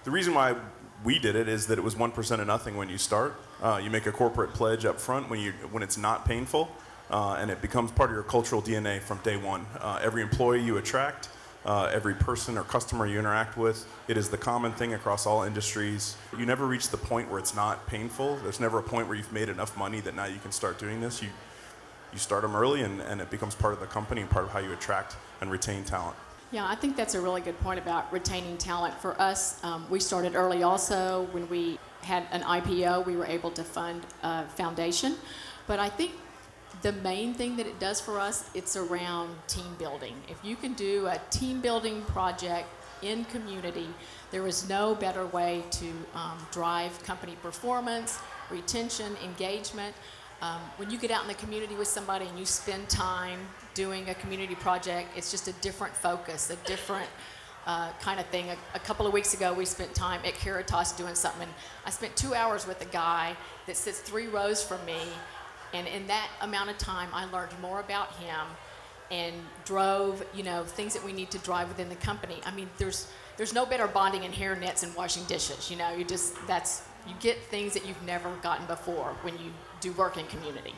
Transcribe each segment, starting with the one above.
The reason why we did it is that it was 1% of nothing when you start. You make a corporate pledge up front when it's not painful, and it becomes part of your cultural DNA from day one. Every employee you attract, every person or customer you interact with, it is the common thing across all industries. You never reach the point where it's not painful. There's never a point where you've made enough money that now you can start doing this. You start them early, and it becomes part of the company and part of how you attract and retain talent. Yeah, I think that's a really good point about retaining talent. For us, we started early also. When we had an IPO, we were able to fund a foundation. But I think the main thing that it does for us, it's around team building. If you can do a team building project in community, there is no better way to drive company performance, retention, engagement. When you get out in the community with somebody and you spend time doing a community project, it's just a different focus, a different kind of thing. A couple of weeks ago, we spent time at Caritas doing something, and I spent 2 hours with a guy that sits 3 rows from me, and in that amount of time, I learned more about him and drove, things that we need to drive within the company. I mean, there's no better bonding in hair nets and washing dishes. You get things that you've never gotten before when you do work in community.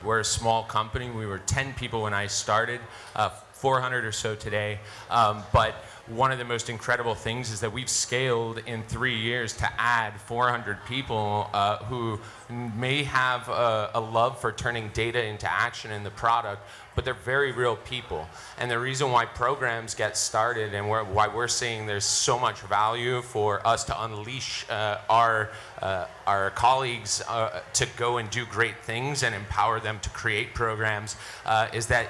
We're a small company. We were 10 people when I started, 400 or so today. But one of the most incredible things is that we've scaled in 3 years to add 400 people who may have a love for turning data into action in the product, but they're very real people. And the reason why programs get started and why we're seeing there's so much value for us to unleash our colleagues to go and do great things and empower them to create programs is that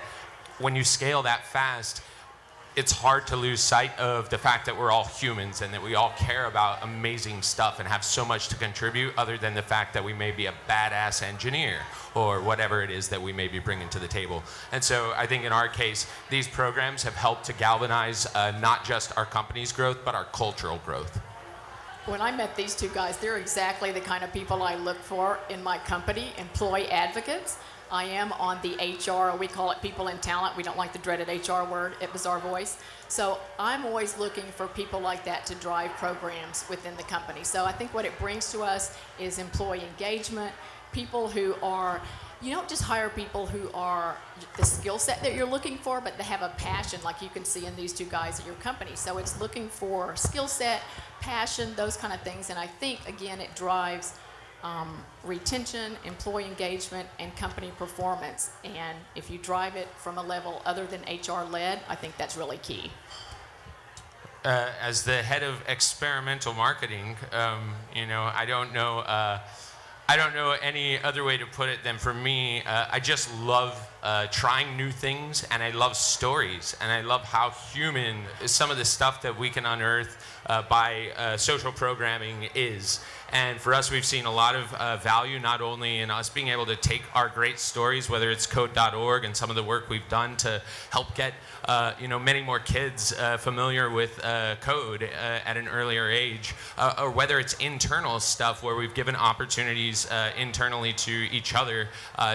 when you scale that fast, it's hard to lose sight of the fact that we're all humans and that we all care about amazing stuff and have so much to contribute, other than the fact that we may be a badass engineer or whatever it is that we may be bringing to the table. And so I think in our case, these programs have helped to galvanize not just our company's growth, but our cultural growth. When I met these two guys, they're exactly the kind of people I look for in my company, employee advocates. I am on the HR, we call it people and talent. We don't like the dreaded HR word at Bazaarvoice. So I'm always looking for people like that to drive programs within the company. So I think what it brings to us is employee engagement, people who are, you don't just hire people who are the skill set that you're looking for, but they have a passion like you can see in these two guys at your company. So it's looking for skill set, passion, those kind of things. And I think, again, it drives retention, employee engagement, and company performance. And if you drive it from a level other than HR-led, I think that's really key. As the head of experimental marketing, I don't know any other way to put it than, for me, I just love trying new things, and I love stories, and I love how human some of the stuff that we can unearth by social programming is. And for us, we've seen a lot of value not only in us being able to take our great stories, whether it's code.org and some of the work we've done to help get many more kids familiar with code at an earlier age, or whether it's internal stuff where we've given opportunities internally to each other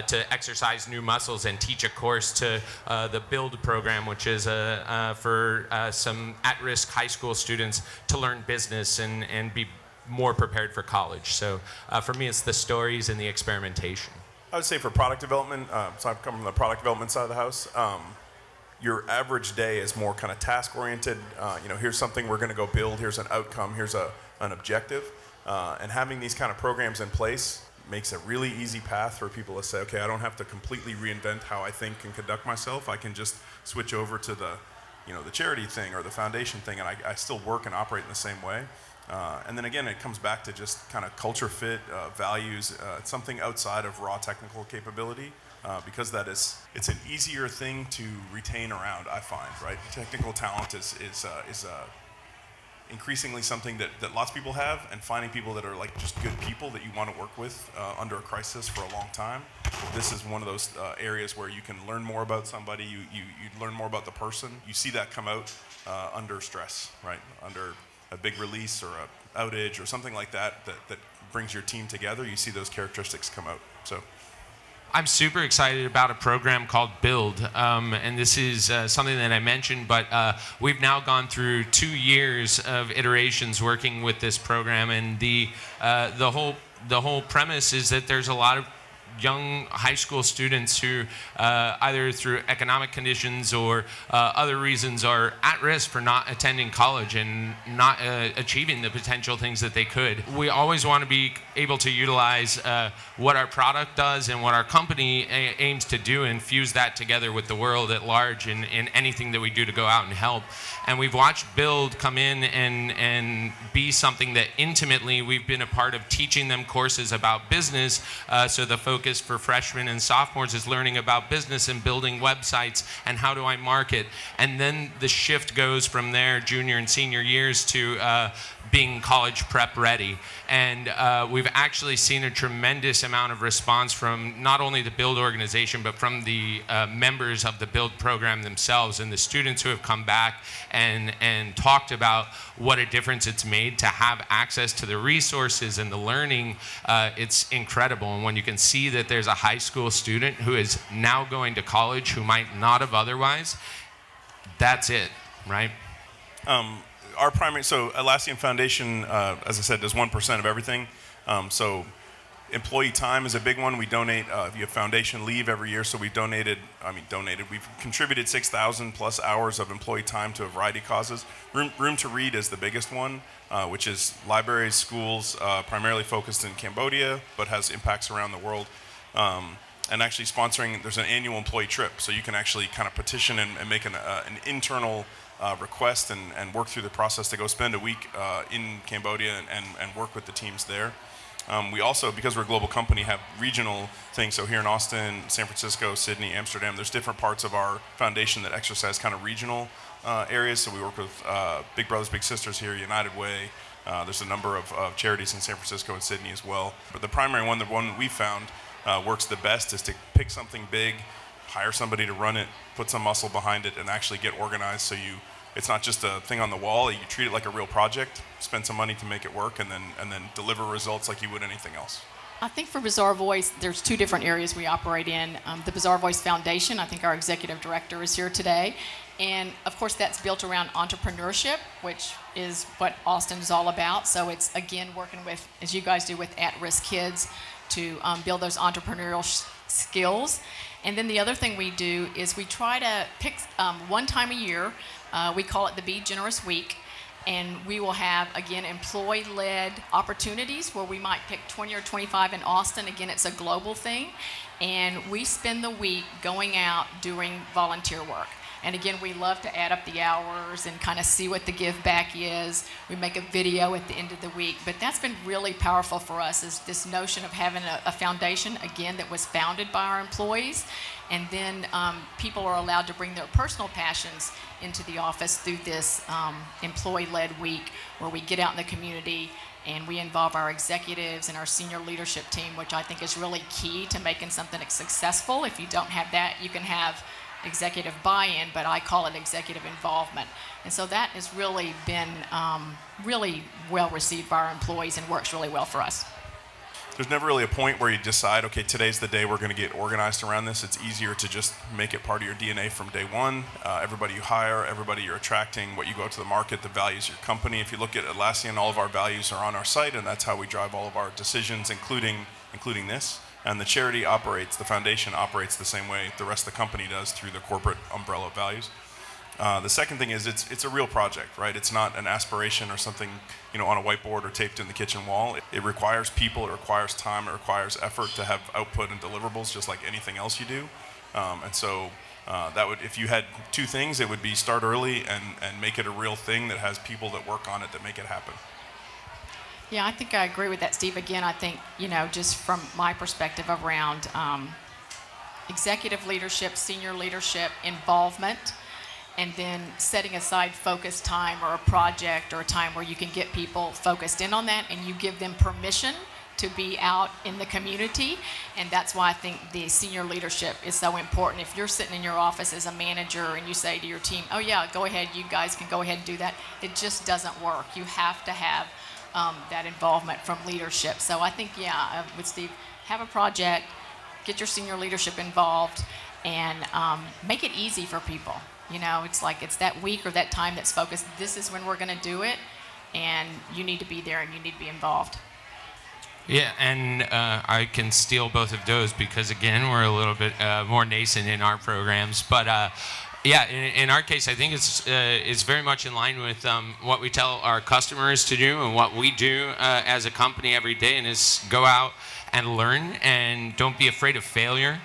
to exercise new muscles and teach a course to the Build program, which is for some at-risk high school students to learn business and be more prepared for college. So for me, it's the stories and the experimentation. I would say for product development, so I've come from the product development side of the house, your average day is more kind of task-oriented. Here's something we're going to go build, here's an outcome, here's an objective. And having these kind of programs in place makes a really easy path for people to say, okay, I don't have to completely reinvent how I think and conduct myself. I can just switch over to the charity thing or the foundation thing, and I still work and operate in the same way. And then again, it comes back to just kind of culture fit, values, something outside of raw technical capability, because it's an easier thing to retain around, I find, right? Technical talent is increasingly something that lots of people have, and finding people that are like just good people that you want to work with under a crisis for a long time. This is one of those areas where you can learn more about somebody, you learn more about the person. You see that come out under stress, right? Under a big release or a outage or something like that brings your team together. You see those characteristics come out. So I'm super excited about a program called Build, and this is something that I mentioned, but we've now gone through 2 years of iterations working with this program, and the whole premise is that there's a lot of young high school students who either through economic conditions or other reasons are at risk for not attending college and not achieving the potential things that they could. We always want to be able to utilize what our product does and what our company aims to do and fuse that together with the world at large in anything that we do to go out and help. And we've watched Build come in and be something that intimately we've been a part of teaching them courses about business. So the focus for freshmen and sophomores is learning about business and building websites and how do I market. And then the shift goes from there, junior and senior years, to being college prep ready. And we've actually seen a tremendous amount of response from not only the Build organization, but from the members of the Build program themselves and the students who have come back and talked about what a difference it's made to have access to the resources and the learning. It's incredible. And when you can see that there's a high school student who is now going to college who might not have otherwise, that's it, right? Our primary, so Atlassian Foundation, as I said, does 1% of everything. So employee time is a big one. We donate, you have foundation leave every year, so we've we've contributed 6,000 plus hours of employee time to a variety of causes. Room to Read is the biggest one, which is libraries, schools, primarily focused in Cambodia, but has impacts around the world. And actually sponsoring, there's an annual employee trip, so you can actually kind of petition and make an internal request and work through the process to go spend a week in Cambodia and work with the teams there. We also, because we're a global company, have regional things. So here in Austin, San Francisco, Sydney, Amsterdam, there's different parts of our foundation that exercise kind of regional areas. So we work with Big Brothers Big Sisters here, United Way. There's a number of charities in San Francisco and Sydney as well. But the primary one, the one that we found works the best, is to pick something big, hire somebody to run it, put some muscle behind it, and actually get organized so it's not just a thing on the wall. You treat it like a real project, spend some money to make it work, and then deliver results like you would anything else. I think for Bazaarvoice, there's two different areas we operate in. The Bazaarvoice Foundation, I think our executive director is here today. And of course, that's built around entrepreneurship, which is what Austin is all about. So it's, again, working with, as you guys do, with at-risk kids to build those entrepreneurial skills. And then the other thing we do is we try to pick one time a year. We call it the Be Generous Week. And we will have, again, employee-led opportunities where we might pick 20 or 25 in Austin. Again, it's a global thing. And we spend the week going out doing volunteer work. And again, we love to add up the hours and kind of see what the give back is. We make a video at the end of the week. But that's been really powerful for us, is this notion of having a foundation, again, that was founded by our employees. And then people are allowed to bring their personal passions into the office through this employee-led week, where we get out in the community and we involve our executives and our senior leadership team, which I think is really key to making something successful. If you don't have that, you can have executive buy-in, but I call it executive involvement. And so that has really been really well received by our employees and works really well for us. There's never really a point where you decide, okay, today's the day we're going to get organized around this. It's easier to just make it part of your DNA from day one. Everybody you hire, everybody you're attracting, what you go out to the market, the values of your company. If you look at Atlassian, all of our values are on our site, and that's how we drive all of our decisions, including this. And the charity operates, the foundation operates the same way the rest of the company does, through the corporate umbrella of values. The second thing is it's a real project, right? It's not an aspiration or something, on a whiteboard or taped in the kitchen wall. It requires people, it requires time, it requires effort to have output and deliverables, just like anything else you do. And so that would, if you had two things, it would be start early and make it a real thing that has people that work on it that make it happen. Yeah, I think I agree with that, Steve. Again, I think, just from my perspective around executive leadership, senior leadership, involvement, and then setting aside focus time or a project or a time where you can get people focused in on that and you give them permission to be out in the community. And that's why I think the senior leadership is so important. If you're sitting in your office as a manager and you say to your team, oh yeah, go ahead, you guys can go ahead and do that, it just doesn't work. You have to have that involvement from leadership. So I think, yeah, with Steve, have a project, get your senior leadership involved, and make it easy for people. You know, it's like it's that week or that time that's focused. This is when we're going to do it, and you need to be there and you need to be involved. Yeah, and I can steal both of those because, again, we're a little bit more nascent in our programs. But yeah, in our case, I think it's very much in line with what we tell our customers to do and what we do as a company every day, and is go out and learn, and don't be afraid of failure.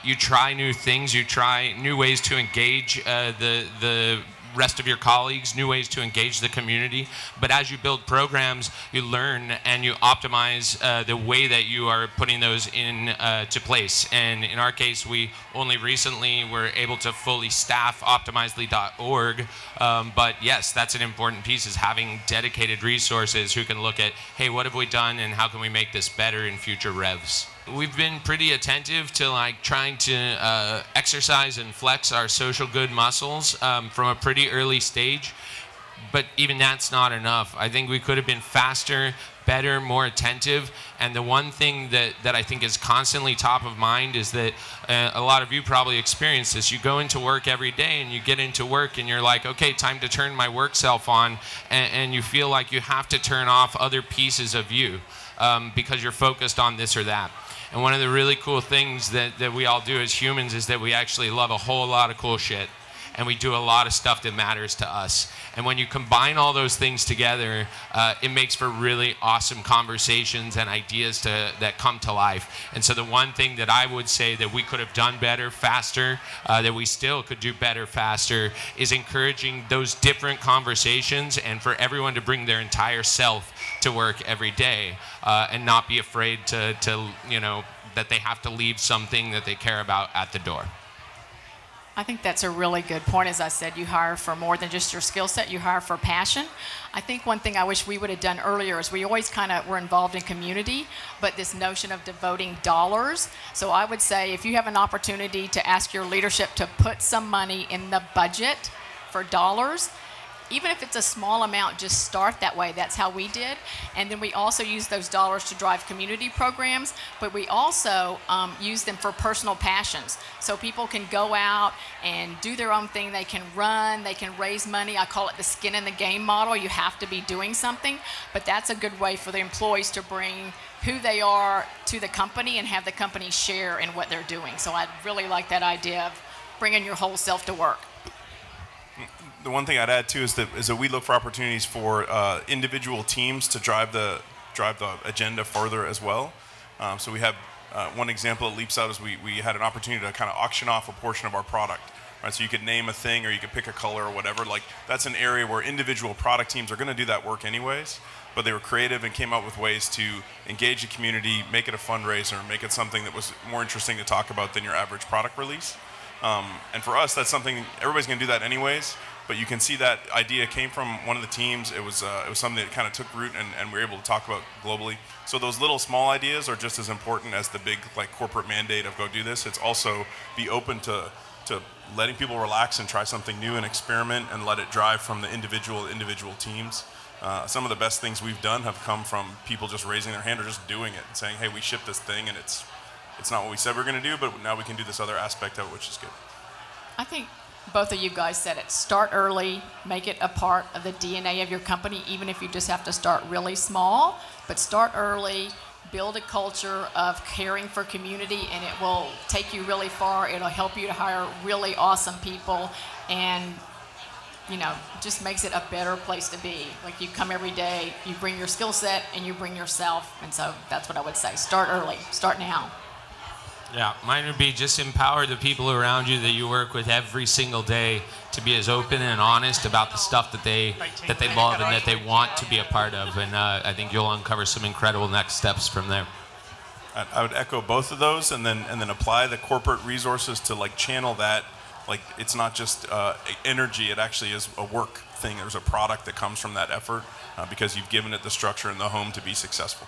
You try new things, you try new ways to engage the rest of your colleagues, new ways to engage the community. But as you build programs, you learn and you optimize the way that you are putting those to place. And in our case, we only recently were able to fully staff optimizely.org. But yes, that's an important piece, is having dedicated resources who can look at, hey, what have we done and how can we make this better in future revs? We've been pretty attentive to like trying to exercise and flex our social good muscles from a pretty early stage, but even that's not enough. I think we could have been faster, better, more attentive, and the one thing that I think is constantly top of mind is that a lot of you probably experience this. You go into work every day and you get into work and you're like, okay, time to turn my work self on, and you feel like you have to turn off other pieces of you because you're focused on this or that. And one of the really cool things that we all do as humans is that we actually love a whole lot of cool shit. And we do a lot of stuff that matters to us. And when you combine all those things together, it makes for really awesome conversations and ideas that come to life. And so the one thing that I would say that we could have done better, faster, that we still could do better, faster, is encouraging those different conversations and for everyone to bring their entire self to work every day and not be afraid to you know, that they have to leave something that they care about at the door. I think that's a really good point. As I said, you hire for more than just your skill set, you hire for passion. I think one thing I wish we would have done earlier is we always kind of were involved in community, but this notion of devoting dollars. So I would say if you have an opportunity to ask your leadership to put some money in the budget for dollars, even if it's a small amount, just start that way. That's how we did. And then we also use those dollars to drive community programs, but we also use them for personal passions. So people can go out and do their own thing. They can run, they can raise money. I call it the skin in the game model. You have to be doing something, but that's a good way for the employees to bring who they are to the company and have the company share in what they're doing. So I really like that idea of bringing your whole self to work. The one thing I'd add too is that we look for opportunities for individual teams to drive the agenda further as well. So we have one example that leaps out is we had an opportunity to kind of auction off a portion of our product. Right? So you could name a thing or you could pick a color or whatever. Like that's an area where individual product teams are going to do that work anyways. But they were creative and came up with ways to engage the community, make it a fundraiser, make it something that was more interesting to talk about than your average product release. And for us, that's something everybody's going to do that anyways. But you can see that idea came from one of the teams. It was something that kind of took root and we were able to talk about globally. So those little small ideas are just as important as the big like corporate mandate of go do this. It's also be open to letting people relax and try something new and experiment and let it drive from the individual teams. Some of the best things we've done have come from people just raising their hand or just doing it and saying, hey, we shipped this thing and it's not what we said we were going to do, but now we can do this other aspect of it, which is good. I think both of you guys said it. Start early, make it a part of the DNA of your company, even if you just have to start really small. But start early, build a culture of caring for community, and it will take you really far. It'll help you to hire really awesome people, and you know, just makes it a better place to be. Like you come every day, you bring your skill set, and you bring yourself. And so that's what I would say. Start early. Start now. Yeah, mine would be just empower the people around you that you work with every single day to be as open and honest about the stuff that they love and that they want to be a part of. And I think you'll uncover some incredible next steps from there. I would echo both of those, and then apply the corporate resources to like channel that. Like it's not just energy; it actually is a work thing. There's a product that comes from that effort because you've given it the structure and the home to be successful.